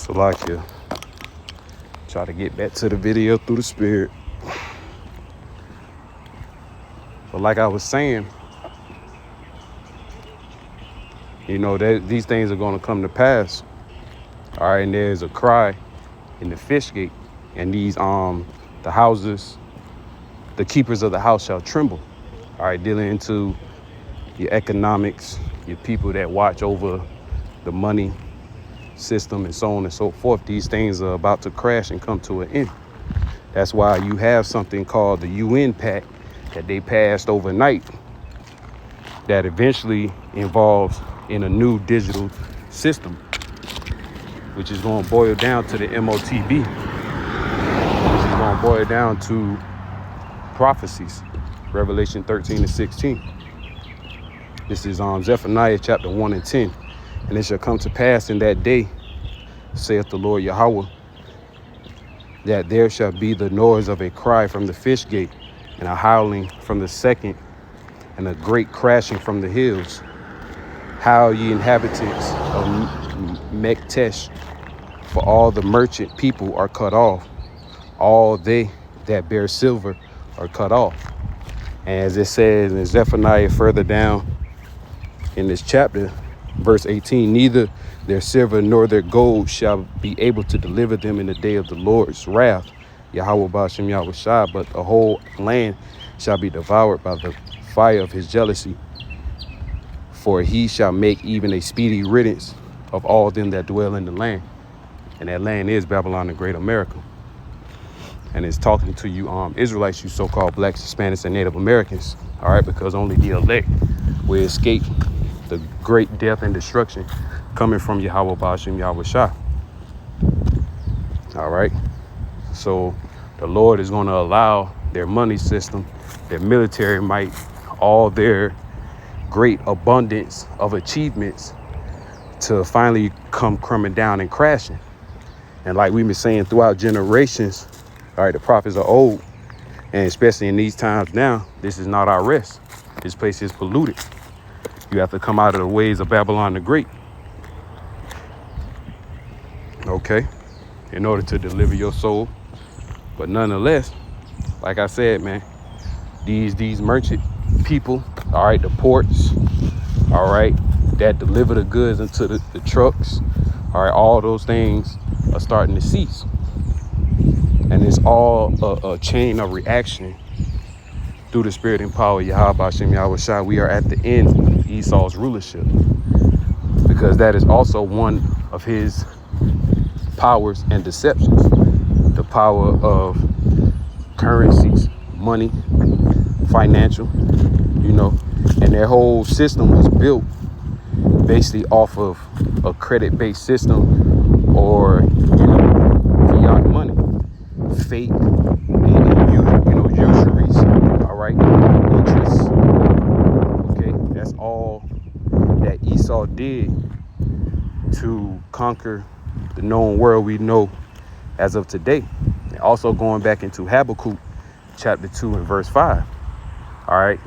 Salakia. Try to get back to the video through the spirit. But like I was saying, that these things are going to come to pass. All right, and there's a cry in the fish gate, and these the houses, the keepers of the house shall tremble. All right, dealing into your economics, your people that watch over the money system and so on and so forth. These things are about to crash and come to an end. That's why you have something called the UN Pact that they passed overnight that eventually involves in a new digital system, which is going to boil down to the MOTB, which is going to boil down to prophecies, Revelation 13 and 16. This is Zephaniah chapter 1 and 10. And it shall come to pass in that day, saith the Lord Yahweh, that there shall be the noise of a cry from the fish gate, and a howling from the second, and a great crashing from the hills. Howl ye inhabitants of Mektesh, for all the merchant people are cut off. All they that bear silver are cut off. And as it says in Zephaniah further down in this chapter, verse 18, neither their silver nor their gold shall be able to deliver them in the day of the Lord's wrath, Yahweh Ba'ashem Yahweh Shai, but the whole land shall be devoured by the fire of his jealousy. For he shall make even a speedy riddance of all them that dwell in the land. And that land is Babylon the Great America. And it's talking to you Israelites, you so-called blacks, Hispanics, and Native Americans. All right, because only the elect will escape the great death and destruction coming from Yahweh Ba'ashem Yahweh Shai. All right. So the Lord is going to allow their money system, their military might, all their great abundance of achievements to finally come crumbling down and crashing. And like we've been saying throughout generations, all right, the prophets are old. And especially in these times now, this is not our rest. This place is polluted. You have to come out of the ways of Babylon the Great. Okay, in order to deliver your soul. But nonetheless, like I said, man, these merchant people, all right, the ports, all right, that deliver the goods into the trucks, all right, all those things are starting to cease. And it's all a chain of reaction through the spirit and power of Yahweh Ba'ashem Yahweh Shai. We are at the end of Esau's rulership, because that is also one of his powers and deceptions. The power of currencies, money, financial, and their whole system was built basically off of a credit-based system or, fiat money, fake, and usuries, all right, interest. Okay, that's all that Esau did to conquer the known world we know as of today. And also going back into Habakkuk chapter 2 and verse 5. All right.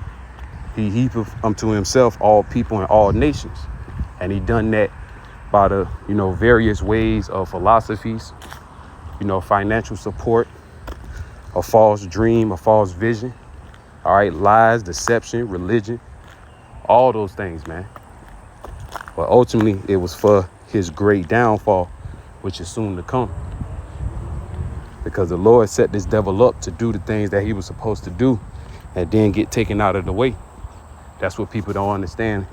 He heapeth unto himself all people and all nations. And he done that by the, various ways of philosophies, financial support, a false dream, a false vision. All right. Lies, deception, religion, all those things, man. But ultimately it was for his great downfall, which is soon to come. Because the Lord set this devil up to do the things that he was supposed to do and then get taken out of the way. That's what people don't understand.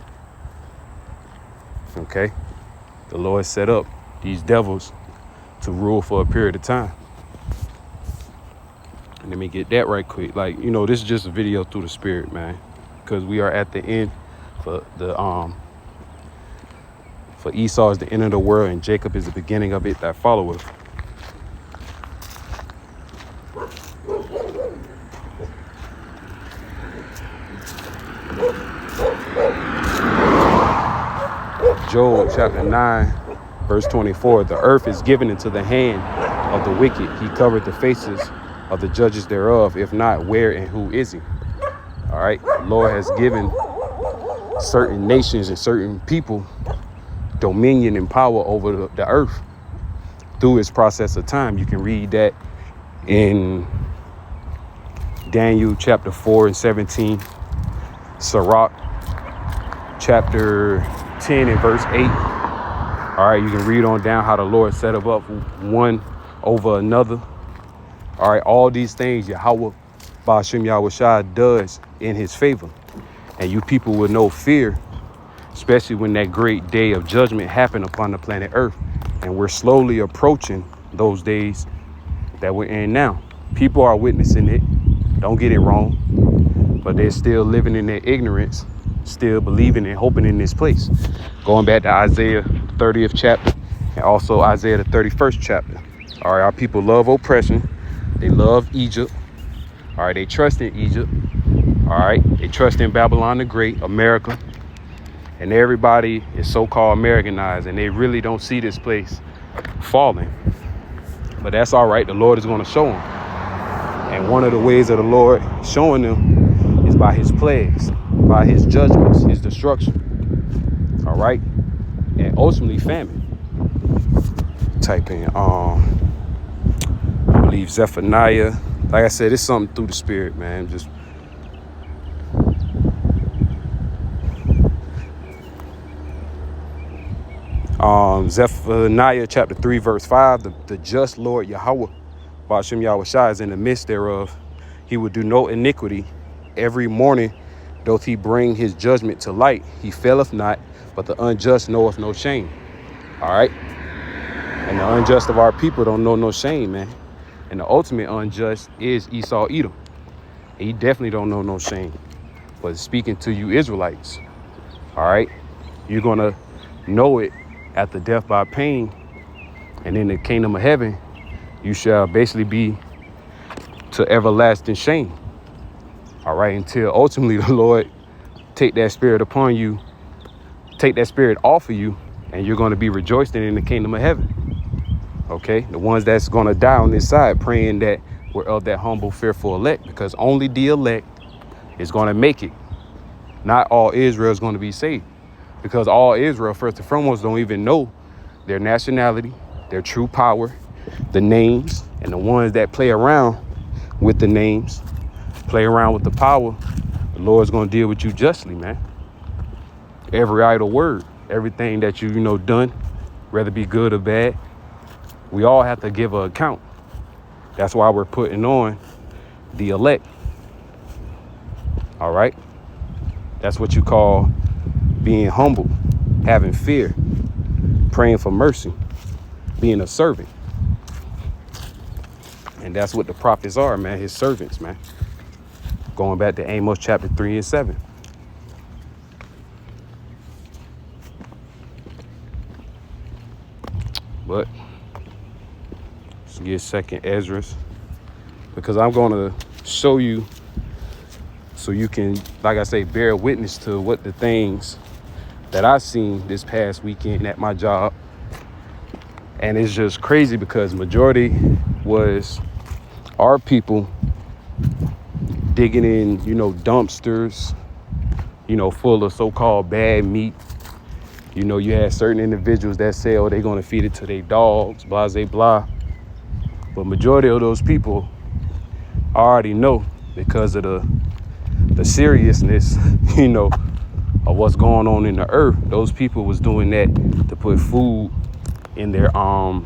Okay? The Lord set up these devils to rule for a period of time. And let me get that right quick. This is just a video through the spirit, man. Because we are at the end for for Esau is the end of the world and Jacob is the beginning of it that followeth. Job chapter 9, verse 24, the earth is given into the hand of the wicked. He covered the faces of the judges thereof. If not, where and who is he? All right. The Lord has given certain nations and certain people dominion and power over the earth. through its process of time. You can read that in Daniel chapter 4 and 17, Sirach chapter 10 and verse 8. All right, you can read on down how the Lord set them up one over another. All right, all these things Yahweh Ba'ashem Yahushua does in his favor. And you people will know fear, especially when that great day of judgment happened upon the planet Earth. And we're slowly approaching those days that we're in now. People are witnessing it. Don't get it wrong. But they're still living in their ignorance, still believing and hoping in this place. Going back to Isaiah 30th chapter and also Isaiah the 31st chapter. All right, our people love oppression. They love Egypt. All right, they trust in Egypt. All right, they trust in Babylon the Great, America. And everybody is so-called Americanized, and they really don't see this place falling. But that's all right. The Lord is going to show them. And one of the ways of the Lord showing them is by his plagues, by his judgments, his destruction. All right. And ultimately famine. Type in, I believe Zephaniah. Like I said, it's something through the spirit, man. Just Zephaniah chapter 3 verse 5, the just Lord Yahweh Ba'ashem Yahushua is in the midst thereof. He will do no iniquity. Every morning doth he bring his judgment to light. He faileth not, but the unjust knoweth no shame. All right. And the unjust of our people don't know no shame, man. And the ultimate unjust is Esau Edom. He definitely don't know no shame. But speaking to you Israelites, all right, you're going to know it at the death by pain. And in the kingdom of heaven, you shall basically be to everlasting shame. All right, until ultimately the Lord take that spirit upon you, take that spirit off of you, and you're going to be rejoicing in the kingdom of heaven. Okay, the ones that's going to die on this side, praying that we're of that humble, fearful elect, because only the elect is going to make it. Not all Israel is going to be saved, because all Israel, first and foremost, don't even know their nationality, their true power, the names, and the ones that play around with the names, play around with the power. The Lord's going to deal with you justly, man. Every idle word, everything that you done, whether it be good or bad, we all have to give an account. That's why we're putting on the elect. All right. That's what you call being humble, having fear, praying for mercy, being a servant. And that's what the prophets are, man, his servants, man. Going back to Amos chapter 3 and 7. But let's get second Esdras, because I'm going to show you so you can, like I say, bear witness to what the things that I seen this past weekend at my job. And it's just crazy because majority was our people digging in, dumpsters, full of so-called bad meat. You had certain individuals that say, oh, they're going to feed it to their dogs, blah, blah, blah. But majority of those people already know, because of the seriousness, of what's going on in the earth. Those people was doing that to put food in their house.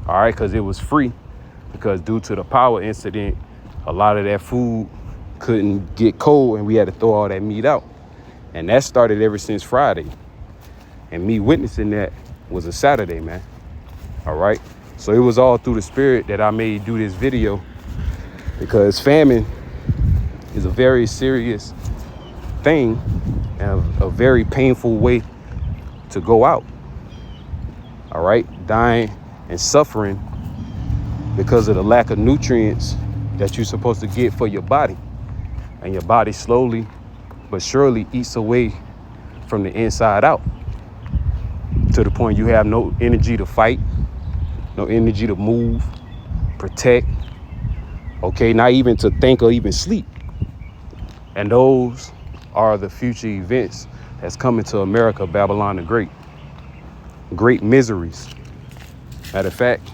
All right, because it was free. Because due to the power incident, a lot of that food couldn't get cold, and we had to throw all that meat out. And that started ever since Friday. And me witnessing that was a Saturday, man. All right. So it was all through the spirit that I made do this video, because famine is a very serious thing and a very painful way to go out. All right. Dying and suffering because of the lack of nutrients that you're supposed to get for your body. And your body slowly but surely eats away from the inside out, to the point you have no energy to fight, no energy to move, protect, okay, not even to think or even sleep. And those are the future events that's coming to America, Babylon the Great. great miseries. Matter of fact,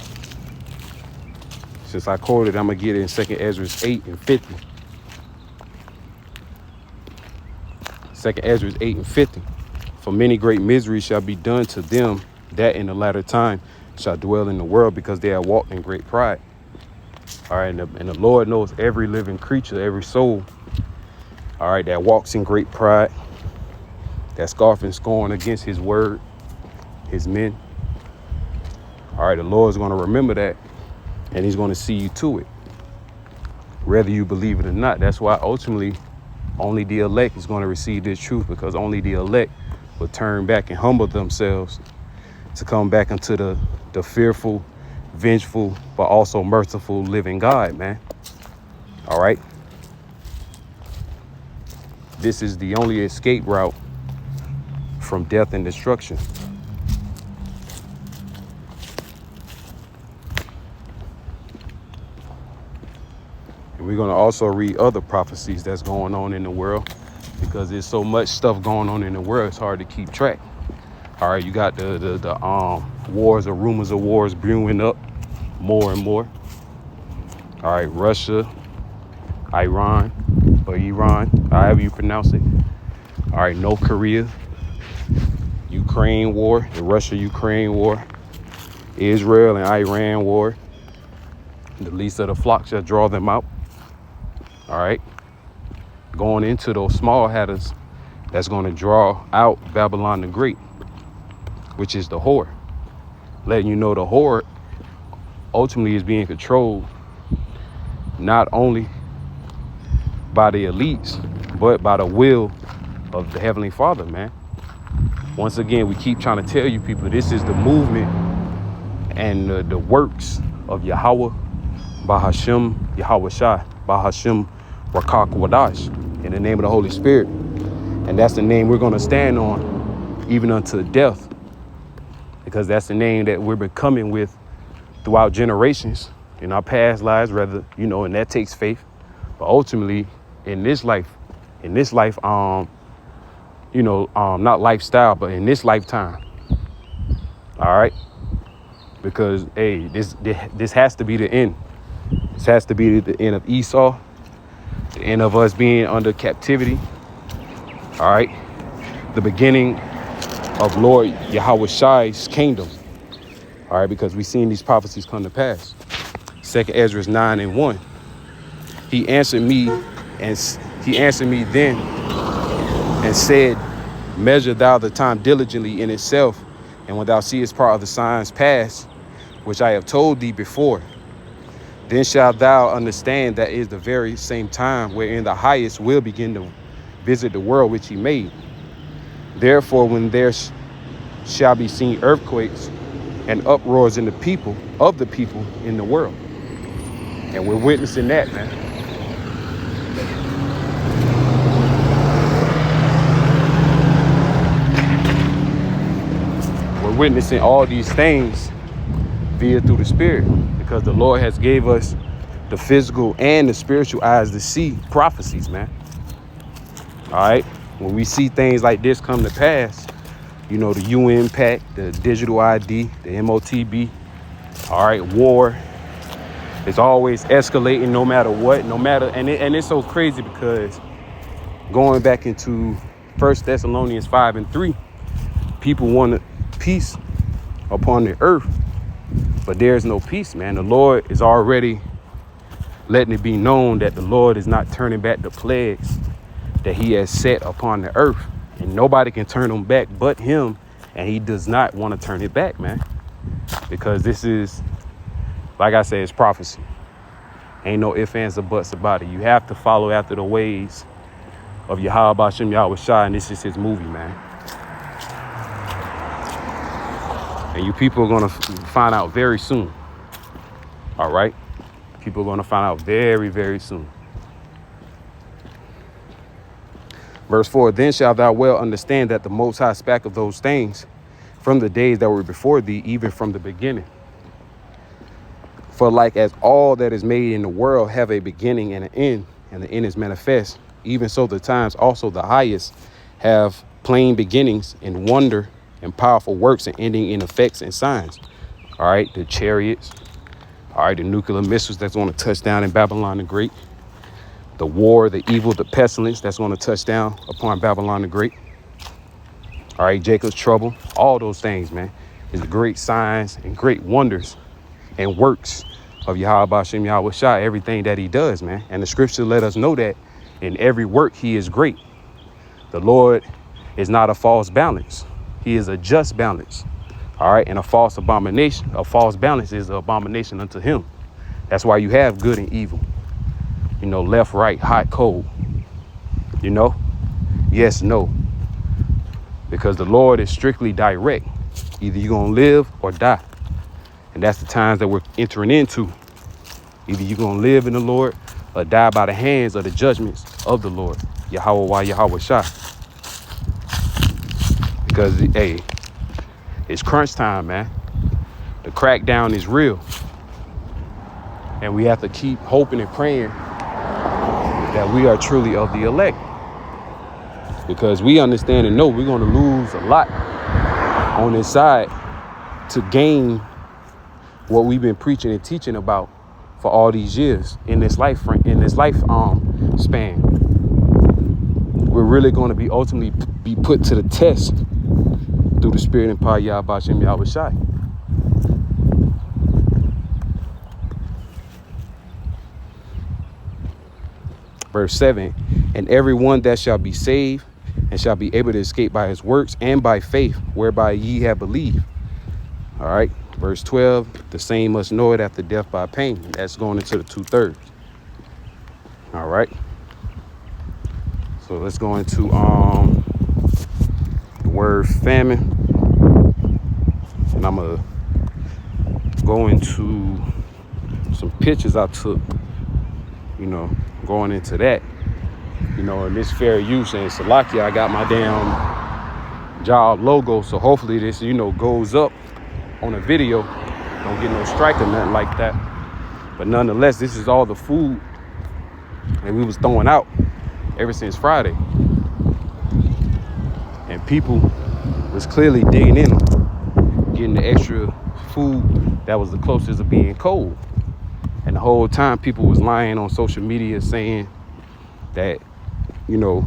since I quoted, I'm going to get it in 2nd Ezra 8 and 50. 2nd Ezra 8 and 50. For many great miseries shall be done to them that in the latter time shall dwell in the world, because they have walked in great pride. All right, and the Lord knows every living creature, every soul, all right, that walks in great pride, that scoff and scorn against his word, his men. All right, the Lord's going to remember that, and he's going to see you to it, whether you believe it or not. That's why ultimately only the elect is going to receive this truth, because only the elect will turn back and humble themselves to come back into the fearful, vengeful, but also merciful living God, man. All right. This is the only escape route from death and destruction. And we're going to also read other prophecies that's going on in the world, because there's so much stuff going on in the world, it's hard to keep track. All right, you got the wars or rumors of wars brewing up more and more. All right, Russia, Iran, however you pronounce it. All right, North Korea, Ukraine war, the Russia-Ukraine war, Israel and Iran war. The least of the flock shall draw them out. All right, going into those small hatters, that's going to draw out Babylon the Great, which is the whore. Letting you know the whore ultimately is being controlled not only by the elites, but by the will of the Heavenly Father, man. Once again, we keep trying to tell you people, this is the movement and the works of Yahweh, Bahashem, Yahweh Shai, Bahashem, Rakak Wadash, in the name of the Holy Spirit. And that's the name we're going to stand on even unto death, because that's the name that we're becoming with throughout generations in our past lives, rather, and that takes faith. But ultimately, in this life, not lifestyle, but in this lifetime. All right. Because, hey, this has to be the end. This has to be the end of Esau, the end of us being under captivity. All right. The beginning of Lord Yahweh Shai's kingdom. All right. Because we've seen these prophecies come to pass. 2nd Ezra 9 and 1. He answered me then and said, measure thou the time diligently in itself, and when thou seest part of the signs pass, which I have told thee before, then shalt thou understand that is the very same time wherein the highest will begin to visit the world which he made. Therefore, when there shall be seen earthquakes and uproars in the people in the world. And we're witnessing that, man. We're witnessing all these things via through the Spirit, because the Lord has gave us the physical and the spiritual eyes to see prophecies, man. All right. When we see things like this come to pass, the UN Pact, the digital ID, the MOTB, all right, war is always escalating no matter what, and it's so crazy, because going back into 1 Thessalonians 5 and 3, people want peace upon the earth, but there's no peace, man. The Lord is already letting it be known that the Lord is not turning back the plagues that he has set upon the earth, and nobody can turn them back but him, and he does not want to turn it back, man, because this is, like I said, it's prophecy. Ain't no ifs, ands, or buts about it. You have to follow after the ways of Yahweh Bashem Yahweh Shai, and this is his movie, man. And you people are going to find out very soon. All right? People are going to find out very, very soon. Verse 4, then shalt thou well understand that the Most High spake of those things from the days that were before thee, even from the beginning. For like as all that is made in the world have a beginning and an end, and the end is manifest, even so the times also the highest have plain beginnings, and wonder and powerful works and ending in effects and signs. All right, the chariots. All right, the nuclear missiles that's going to touch down in Babylon the Great. The war, the evil, the pestilence that's going to touch down upon Babylon the Great. All right, Jacob's trouble. All those things, man, is the great signs and great wonders and works of Yahweh Hashem Yahweh Shai, everything that he does, man. And the scripture let us know that in every work he is great. The Lord is not a false balance. He is a just balance. All right. And a false balance is an abomination unto him. That's why you have good and evil, you know, left, right, hot, cold, you know, yes, no, because the Lord is strictly direct. Either you're going to live or die. And that's the times that we're entering into. Either you're going to live in the Lord or die by the hands of the judgments of the Lord. Yahweh Yahweh Shai. Because, hey, it's crunch time, man. The crackdown is real. And we have to keep hoping and praying that we are truly of the elect. Because we understand and know we're going to lose a lot on this side to gain what we've been preaching and teaching about for all these years in this life span. We're really going to be ultimately be put to the test through the spirit and power of Yahweh Hashem Yahweh Shai. Verse 7, and everyone that shall be saved and shall be able to escape by his works and by faith whereby ye have believed. All right. Verse 12, the same must know it after death by pain. That's going into the 2/3. All right. So let's go into the word famine. And I'm going to go into some pictures I took, you know, going into that. You know, in this fair use and Salakia, I got my damn job logo. So hopefully this, you know, goes up on a video. Don't get no strike or nothing like that. But nonetheless, this is all the food that we was throwing out ever since Friday. And people was clearly digging in them, getting the extra food that was the closest of being cold. And the whole time people was lying on social media saying that, you know,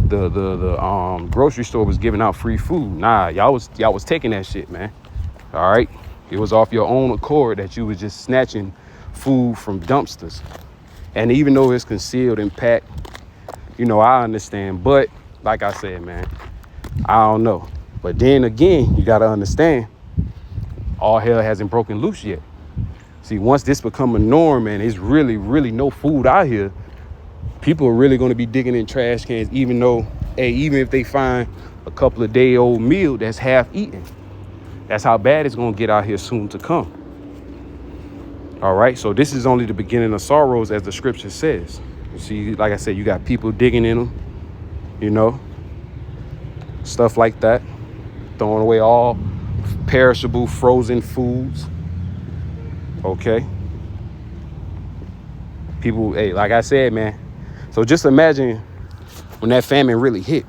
the grocery store was giving out free food. Nah, y'all was taking that shit, man. All right. It was off your own accord that you was just snatching food from dumpsters. And even though it's concealed and packed, you know, I understand. But like I said, man, I don't know. But then again, you got to understand, all hell hasn't broken loose yet. See, once this become a norm and it's really, really no food out here, people are really going to be digging in trash cans, even though, hey, even if they find a couple of day old meal that's half eaten. That's how bad it's going to get out here soon to come. All right. So this is only the beginning of sorrows, as the scripture says. You see, like I said, you got people digging in them, you know, stuff like that, throwing away all perishable frozen foods. OK. People, hey, like I said, man. So just imagine when that famine really hit.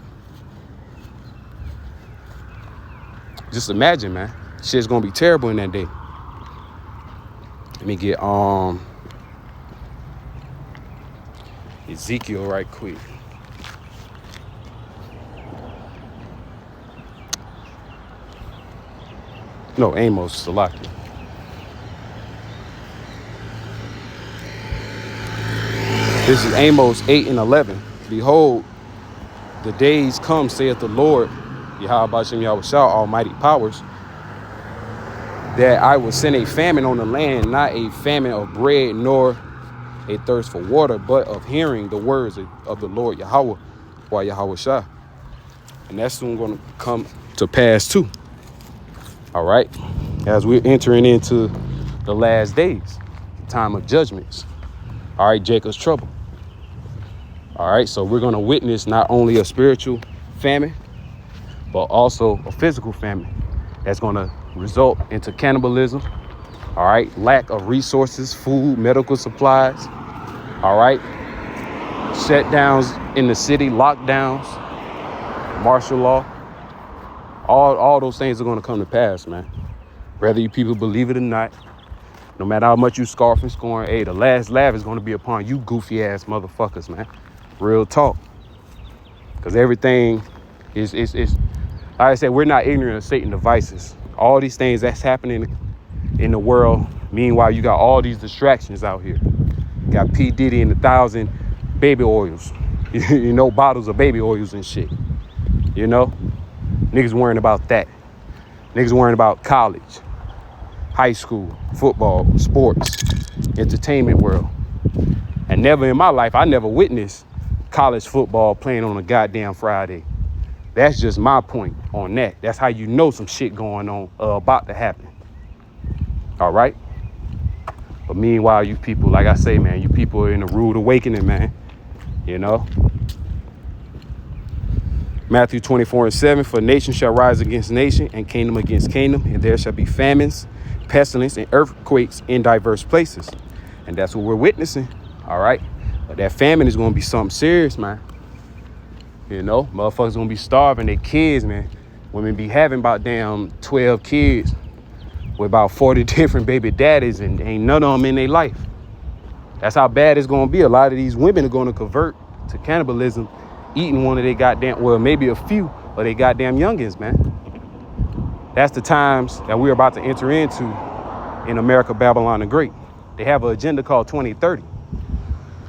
Just imagine, man. Shit's gonna be terrible in that day. Let me get Ezekiel right quick. No, Amos, Salakia. This is Amos 8 and 11. Behold, the days come, saith the Lord, Yahweh Hashem Yahweh Shai, almighty powers, that I will send a famine on the land, not a famine of bread, nor a thirst for water, but of hearing the words of the Lord Yahweh, or Yahweh Shai. And that's soon going to come to pass too. All right. As we're entering into the last days, the time of judgments. All right, Jacob's trouble. All right, so we're going to witness not only a spiritual famine, but also a physical famine that's going to result into cannibalism. All right, lack of resources, food, medical supplies. All right, shutdowns in the city, lockdowns, martial law. All those things are going to come to pass, man. Whether you people believe it or not, no matter how much you scarf and scorn, hey, the last laugh is going to be upon you goofy ass motherfuckers, man. Real talk. Because everything is like I said, we're not ignorant of Satan's devices. All these things that's happening in the world. Meanwhile, you got all these distractions out here. You got P. Diddy and 1,000 baby oils. You know, bottles of baby oils and shit. You know? Niggas worrying about that. Niggas worrying about college, high school, football, sports, entertainment world. And never in my life, I never witnessed college football playing on a goddamn Friday. That's just my point on that. That's how you know some shit going on, about to happen. All right? But meanwhile, you people, like I say, man, you people are in a rude awakening, man. You know? Matthew 24:7, for nation shall rise against nation and kingdom against kingdom, and there shall be famines, pestilence, and earthquakes in diverse places. And that's what we're witnessing. All right? But that famine is going to be something serious, man. You know, motherfuckers gonna be starving their kids, man. Women be having about damn 12 kids with about 40 different baby daddies, and ain't none of them in their life. That's how bad it's gonna be. A lot of these women are gonna convert to cannibalism, eating one of their goddamn, well, maybe a few of their goddamn youngins, man. That's the times that we're about to enter into in America, Babylon the Great. They have an agenda called 2030.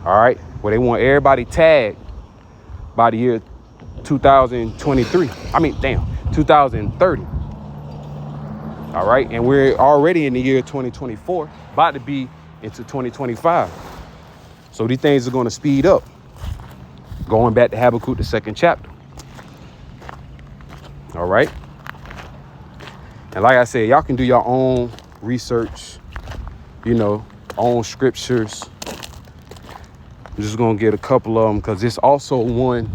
All right, where they want everybody tagged by the year 2023. 2030. All right, and we're already in the year 2024, about to be into 2025. So these things are going to speed up. Going back to Habakkuk, the 2nd chapter. All right. And like I said, y'all can do your own research, you know, own scriptures. I'm just going to get a couple of them because it's also one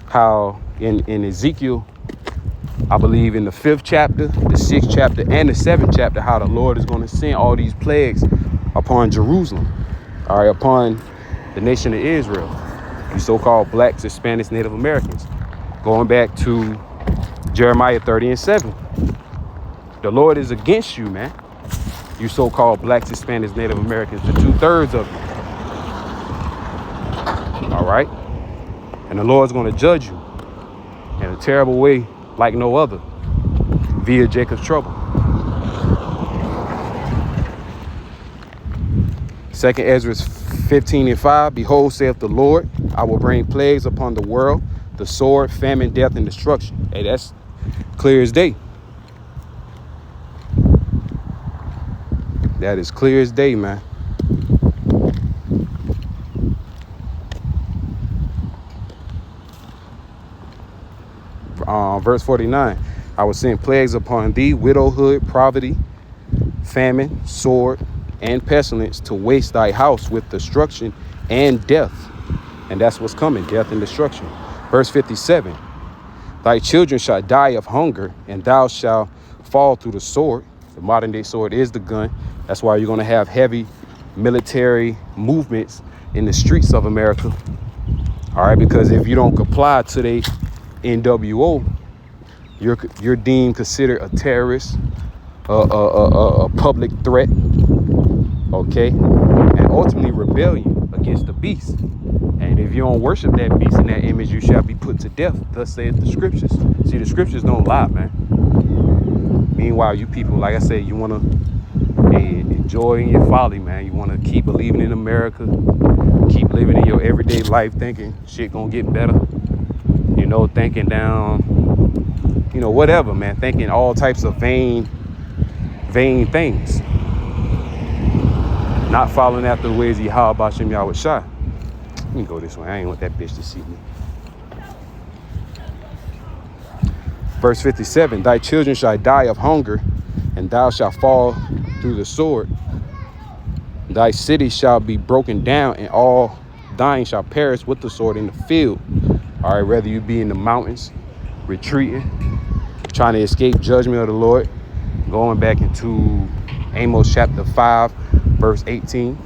how in Ezekiel, I believe in the 5th chapter, the 6th chapter, and the 7th chapter, how the Lord is going to send all these plagues upon Jerusalem, all right, upon the nation of Israel, the so-called blacks, Hispanics, Native Americans. Going back to Jeremiah 30:7. The Lord is against you, man. You so-called blacks, Hispanics, Native Americans, the 2/3 of you. All right? And the Lord's going to judge you in a terrible way like no other via Jacob's trouble. 2nd Ezra 15:5. Behold, saith the Lord, I will bring plagues upon the world, the sword, famine, death, and destruction. Hey, that's clear as day. That is clear as day, man. Verse 49, I will send plagues upon thee, widowhood, poverty, famine, sword, and pestilence to waste thy house with destruction and death. And that's what's coming, death and destruction. Verse 57, thy children shall die of hunger, and thou shalt fall through the sword. The modern day sword is the gun. That's why you're going to have heavy military movements in the streets of America. All right, because if you don't comply to the NWO, you're deemed considered a terrorist, a public threat, okay, and ultimately rebellion against the beast. And if you don't worship that beast in that image, you shall be put to death. Thus saith the scriptures. See, the scriptures don't lie, man. Meanwhile, you people, like I said, you want to enjoy in your folly, man. You want to keep believing in America, keep living in your everyday life, thinking shit gonna get better. You know, thinking down, you know, whatever, man. Thinking all types of vain things. Not following after the ways of Yahweh Bashem Yahweh Shai. Let me go this way. I ain't want that bitch to see me. Verse 57, thy children shall die of hunger, and thou shalt fall through the sword. Thy city shall be broken down, and all thine shall perish with the sword in the field. All right, whether you be in the mountains, retreating, trying to escape judgment of the Lord, going back into Amos chapter 5, verse 18.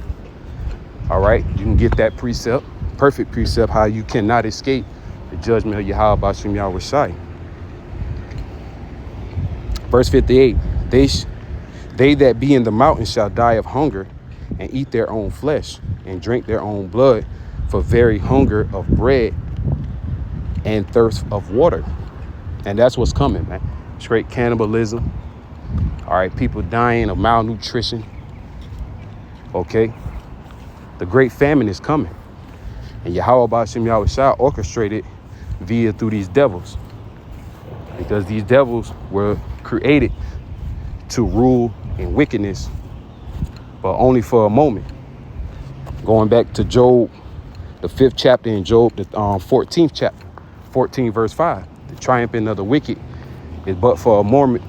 All right, you can get that precept, perfect precept, how you cannot escape the judgment of Yahweh Bashem Yahweh Shai. Verse 58, they that be in the mountains shall die of hunger and eat their own flesh and drink their own blood for very hunger of bread and thirst of water. And that's what's coming, man. Straight cannibalism. All right, people dying of malnutrition. Okay. The great famine is coming. And Yahweh Ba'ashem Yahushua orchestrated via through these devils. Because these devils were created to rule in wickedness, but only for a moment. Going back to Job, the 5th chapter in Job, the 14th chapter, 14 verse 5. The triumphing of the wicked is but for a moment,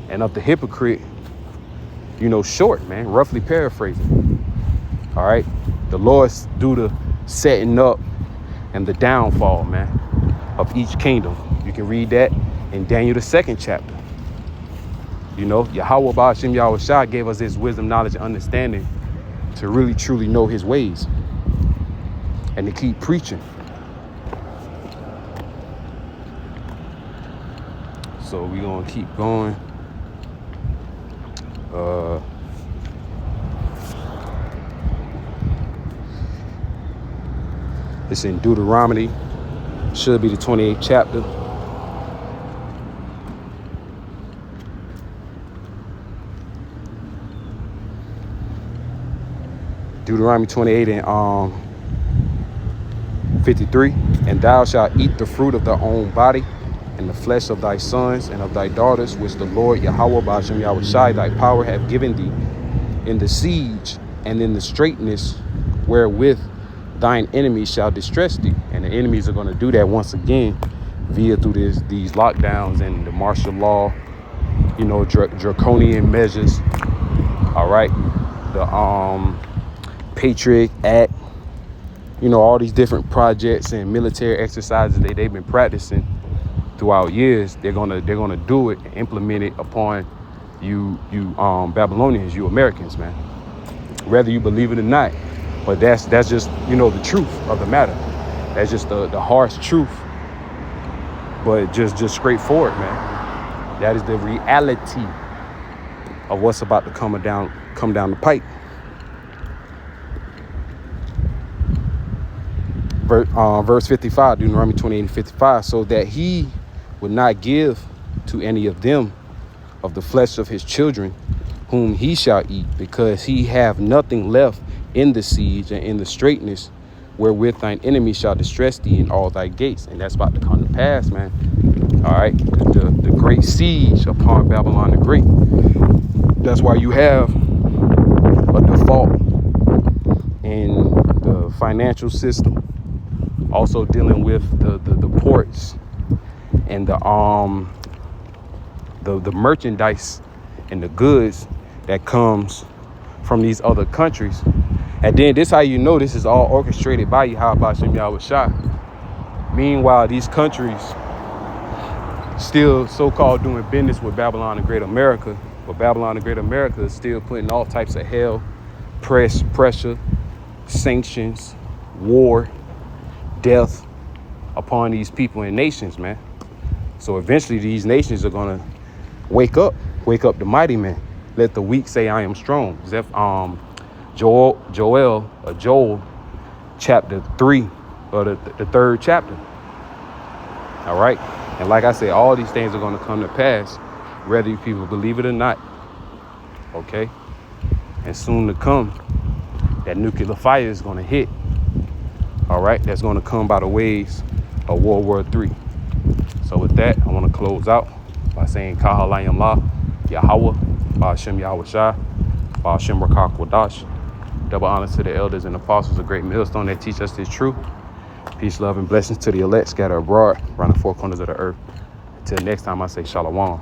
and of the hypocrite, short, man, roughly paraphrasing. All right. The Lord's do the setting up and the downfall, man, of each kingdom. You can read that in Daniel, the 2nd chapter. Yahweh Ba'ashem Yahushua gave us his wisdom, knowledge, and understanding to really, truly know his ways and to keep preaching. So we're going to keep going. It's in Deuteronomy. Should be the 28th chapter. Deuteronomy 28 and 53. And thou shalt eat the fruit of thy own body, and the flesh of thy sons and of thy daughters, which the Lord Yahweh Ba'ashem Yahushua thy power hath given thee, in the siege and in the straitness wherewith thine enemies shall distress thee. And the enemies are going to do that once again via through these lockdowns and the martial law, draconian measures. All right. The Patriot Act, all these different projects and military exercises that they've been practicing throughout years. They're gonna do it and implement it upon you Babylonians, you Americans, man. Whether you believe it or not. But that's just, the truth of the matter. That's just the harsh truth. But just straightforward, man. That is the reality of what's about to come down the pipe. Verse 55, Deuteronomy 28 and 55, so that he would not give to any of them of the flesh of his children, whom he shall eat, because he have nothing left in the siege and in the straitness wherewith thine enemy shall distress thee in all thy gates. And that's about to come to pass, man. All right. The great siege upon Babylon the Great. That's why you have a default in the financial system. Also dealing with the ports and the merchandise and the goods that comes from these other countries. And then this how you know this is all orchestrated by Yahweh Ba'ashem Yahushua. Meanwhile, these countries still so-called doing business with Babylon the Great America. But Babylon the Great America is still putting all types of hell, pressure, sanctions, war, death upon these people and nations, man. So eventually these nations are gonna wake up the mighty man. Let the weak say I am strong. Joel chapter 3, or the 3rd chapter. All right. And like I said, all these things are going to come to pass, whether you people believe it or not. Okay. And soon to come, that nuclear fire is going to hit. All right. That's going to come by the ways of World War III. So with that, I want to close out by saying Kahalayim La, Yahweh, Ba'ashem Yahushua, Ba'ashem Rakah Kodash. Double honor to the elders and apostles, a great millstone that teach us this truth. Peace, love, and blessings to the elect scattered abroad around the four corners of the earth. Until next time, I say Shalom.